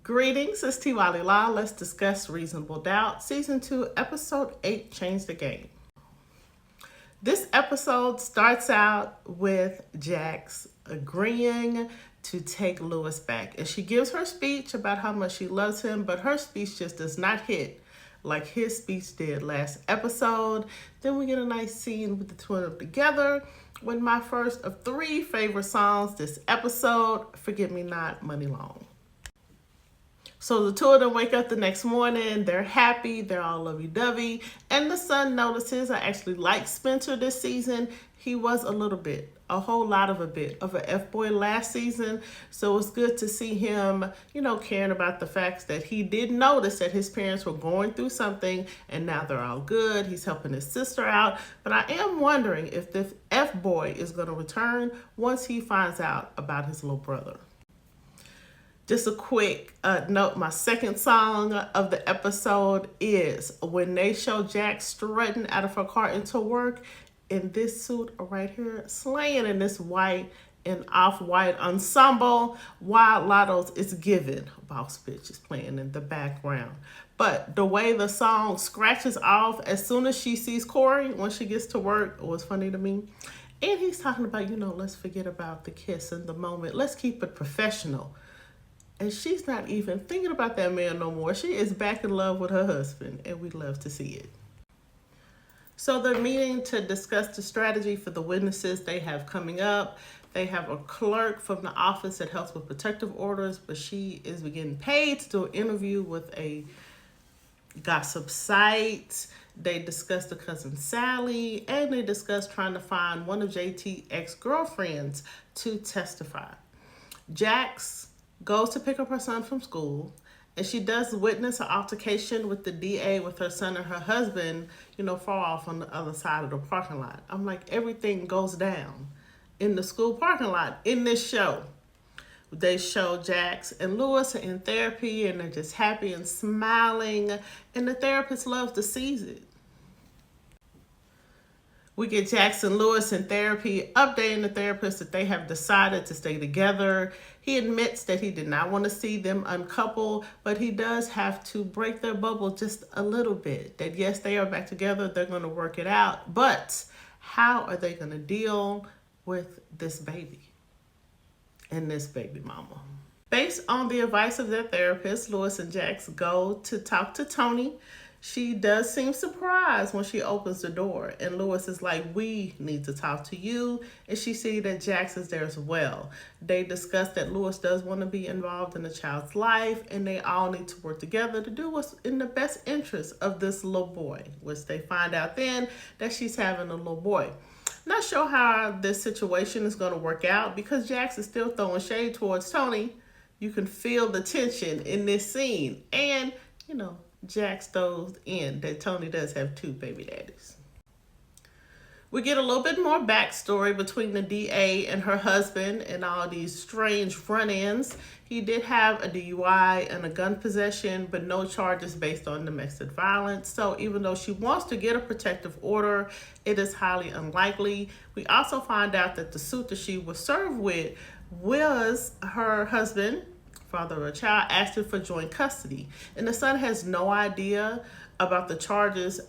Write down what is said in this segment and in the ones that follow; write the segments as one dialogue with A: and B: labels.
A: Greetings, it's Tiwali La. Let's discuss Reasonable Doubt, Season 2, Episode 8, Change the Game. This episode starts out with Jax agreeing to take Lewis back. And she gives her speech about how much she loves him, but her speech just does not hit like his speech did last episode. Then we get a nice scene with the two of them together with my first of 3 favorite songs this episode, Forget Me Not, Money Long. So the two of them wake up the next morning, they're happy, they're all lovey-dovey, and the son notices I actually like Spencer this season. He was a whole lot of an F-boy last season, so it's good to see him, caring about the facts that he did notice that his parents were going through something, and now they're all good. He's helping his sister out, but I am wondering if this F-boy is going to return once he finds out about his little brother. Just a quick note, my second song of the episode is when they show Jax strutting out of her car into work in this suit right here, slaying in this white and off-white ensemble, while Lotto's is given. Boss Bitch is playing in the background. But the way the song scratches off as soon as she sees Corey when she gets to work was funny to me. And he's talking about, let's forget about the kiss and the moment. Let's keep it professional. And she's not even thinking about that man no more. She is back in love with her husband, and we love to see it. So they're meeting to discuss the strategy for the witnesses they have coming up. They have a clerk from the office that helps with protective orders, but she is getting paid to do an interview with a gossip site. They discuss the cousin Sally, and they discuss trying to find one of JT's ex-girlfriends to testify. Jax goes to pick up her son from school, and she does witness an altercation with the DA with her son and her husband, far off on the other side of the parking lot. I'm like, everything goes down in the school parking lot in this show. They show Jax and Lewis are in therapy, and they're just happy and smiling, and the therapist loves to seize it. We get Jax and Lewis in therapy, updating the therapist that they have decided to stay together. He admits that he did not want to see them uncouple, but he does have to break their bubble just a little bit. That yes, they are back together, they're going to work it out, but how are they going to deal with this baby and this baby mama? Based on the advice of their therapist, Lewis and Jax go to talk to Toni. She does seem surprised when she opens the door, and Lewis is like, we need to talk to you, and she sees that Jax is there as well. They discuss that Lewis does want to be involved in the child's life, and they all need to work together to do what's in the best interest of this little boy, which they find out then that she's having a little boy. Not sure how this situation is going to work out because Jax is still throwing shade towards Toni. You can feel the tension in this scene, and, Jax throws in that Toni does have 2 baby daddies. We get a little bit more backstory between the DA and her husband and all these strange run-ins. He did have a DUI and a gun possession, but no charges based on domestic violence. So even though she wants to get a protective order, it is highly unlikely. We also find out that the suit that she was served with was her husband, father of a child, asked her for joint custody. And the son has no idea about the charges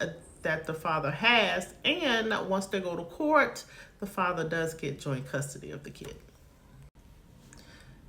A: that the father has. And once they go to court, the father does get joint custody of the kid.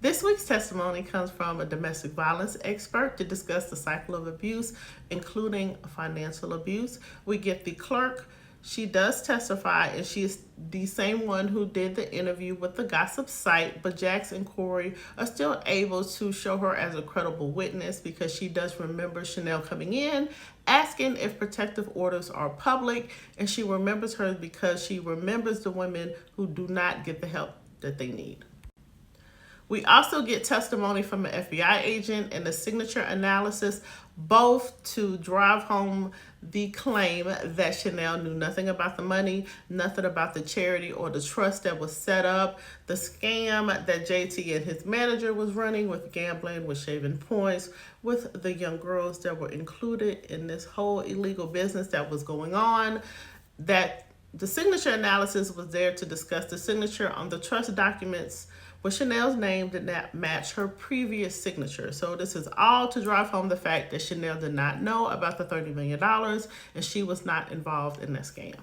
A: This week's testimony comes from a domestic violence expert to discuss the cycle of abuse, including financial abuse. We get the clerk. She does testify, and she is the same one who did the interview with the gossip site, but Jax and Corey are still able to show her as a credible witness because she does remember Chanel coming in, asking if protective orders are public, and she remembers her because she remembers the women who do not get the help that they need. We also get testimony from an FBI agent and a signature analysis, both to drive home the claim that Chanel knew nothing about the money, nothing about the charity or the trust that was set up, the scam that JT and his manager was running with gambling, with shaving points, with the young girls that were included in this whole illegal business that was going on, that the signature analysis was there to discuss the signature on the trust documents but Chanel's name did not match her previous signature. So this is all to drive home the fact that Chanel did not know about the $30 million and she was not involved in that scam.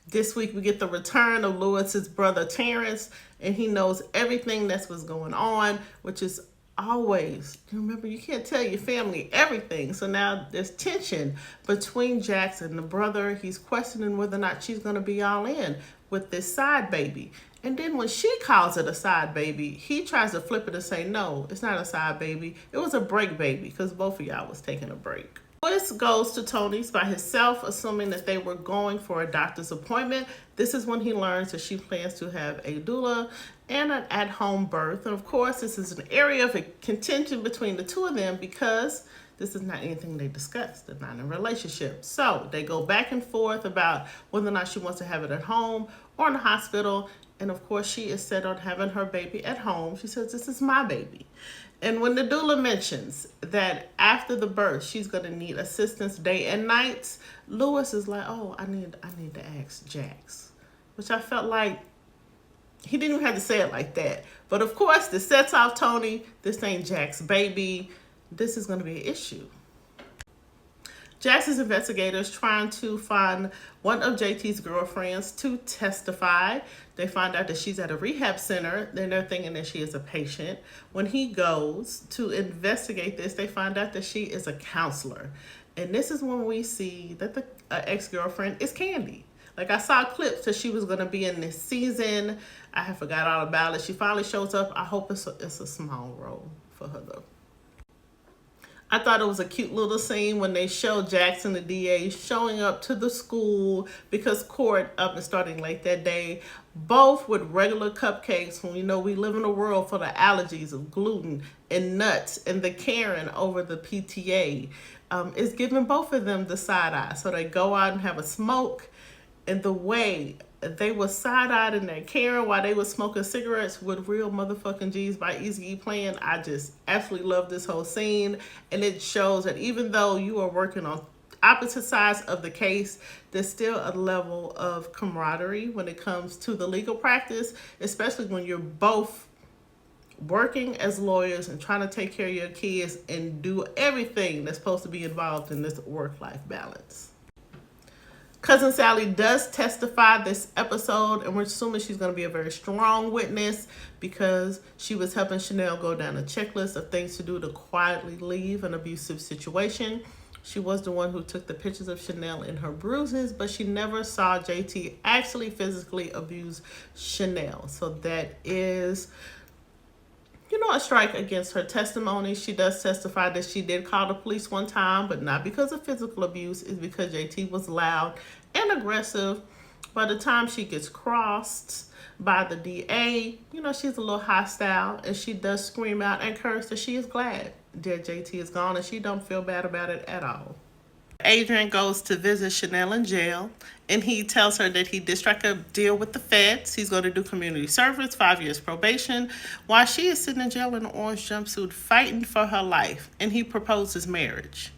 A: This week we get the return of Lewis's brother Terrence, and he knows everything that's what's going on, which is always, remember, you can't tell your family everything. So now there's tension between Jax and the brother. He's questioning whether or not she's going to be all in with this side baby. And then when she calls it a side baby, he tries to flip it and say, no, it's not a side baby. It was a break baby, because both of y'all was taking a break. Lewis goes to Tony's by himself, assuming that they were going for a doctor's appointment. This is when he learns that she plans to have a doula and an at-home birth. And of course, this is an area of contention between the two of them because this is not anything they discussed. They're not in a relationship. So they go back and forth about whether or not she wants to have it at home or in the hospital. And of course, she is set on having her baby at home. She says, this is my baby. And when the doula mentions that after the birth, she's going to need assistance day and nights, Lewis is like, oh, I need to ask Jax. Which I felt like he didn't even have to say it like that. But of course, this sets off Tony. This ain't Jax's baby. This is going to be an issue. Jax's investigators trying to find one of JT's girlfriends to testify. They find out that she's at a rehab center. Then they're thinking that she is a patient. When he goes to investigate this, they find out that she is a counselor. And this is when we see that the ex-girlfriend is Candy. Like, I saw clips that she was going to be in this season. I have forgot all about it. She finally shows up. I hope it's a small role for her, though. I thought it was a cute little scene when they show Jax and the DA showing up to the school because court up and starting late that day, both with regular cupcakes when we know we live in a world full of allergies of gluten and nuts, and the Karen over the PTA is giving both of them the side eye. So they go out and have a smoke, and the way they were side-eyed in their Karen while they were smoking cigarettes with Real Motherfucking G's by Eazy-E playing. I just absolutely love this whole scene. And it shows that even though you are working on opposite sides of the case, there's still a level of camaraderie when it comes to the legal practice, especially when you're both working as lawyers and trying to take care of your kids and do everything that's supposed to be involved in this work-life balance. Cousin Sally does testify this episode, and we're assuming she's going to be a very strong witness because she was helping Chanel go down a checklist of things to do to quietly leave an abusive situation. She was the one who took the pictures of Chanel in her bruises, but she never saw JT actually physically abuse Chanel. So that is, a strike against her testimony. She does testify that she did call the police one time, but not because of physical abuse. It's because JT was loud and aggressive. By the time she gets crossed by the DA, she's a little hostile, and she does scream out and curse that she is glad that JT is gone, and she don't feel bad about it at all. Adrian goes to visit Chanel in jail, and he tells her that he did strike a deal with the feds. He's going to do community service, 5 years probation, while she is sitting in jail in an orange jumpsuit fighting for her life, and he proposes marriage.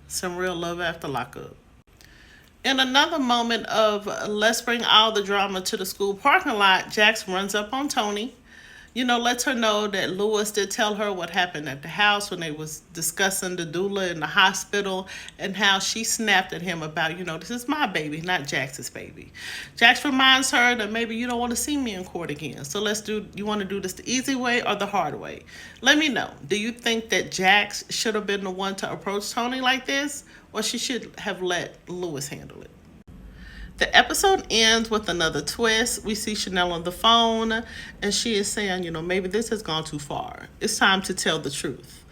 A: Some real love after lockup. In another moment of let's bring all the drama to the school parking lot, Jax runs up on Tony. Lets her know that Lewis did tell her what happened at the house when they was discussing the doula in the hospital and how she snapped at him about, this is my baby, not Jax's baby. Jax reminds her that maybe you don't want to see me in court again. So you want to do this the easy way or the hard way? Let me know. Do you think that Jax should have been the one to approach Tony like this, or she should have let Lewis handle it? The episode ends with another twist. We see Chanel on the phone, and she is saying, maybe this has gone too far. It's time to tell the truth.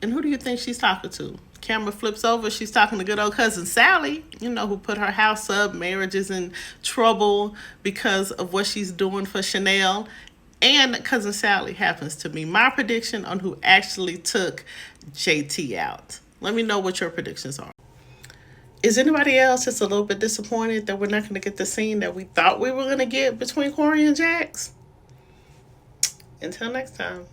A: And who do you think she's talking to? Camera flips over. She's talking to good old cousin Sally, who put her house up. Marriage is in trouble because of what she's doing for Chanel. And cousin Sally happens to be my prediction on who actually took JT out. Let me know what your predictions are. Is anybody else just a little bit disappointed that we're not going to get the scene that we thought we were going to get between Corey and Jax? Until next time.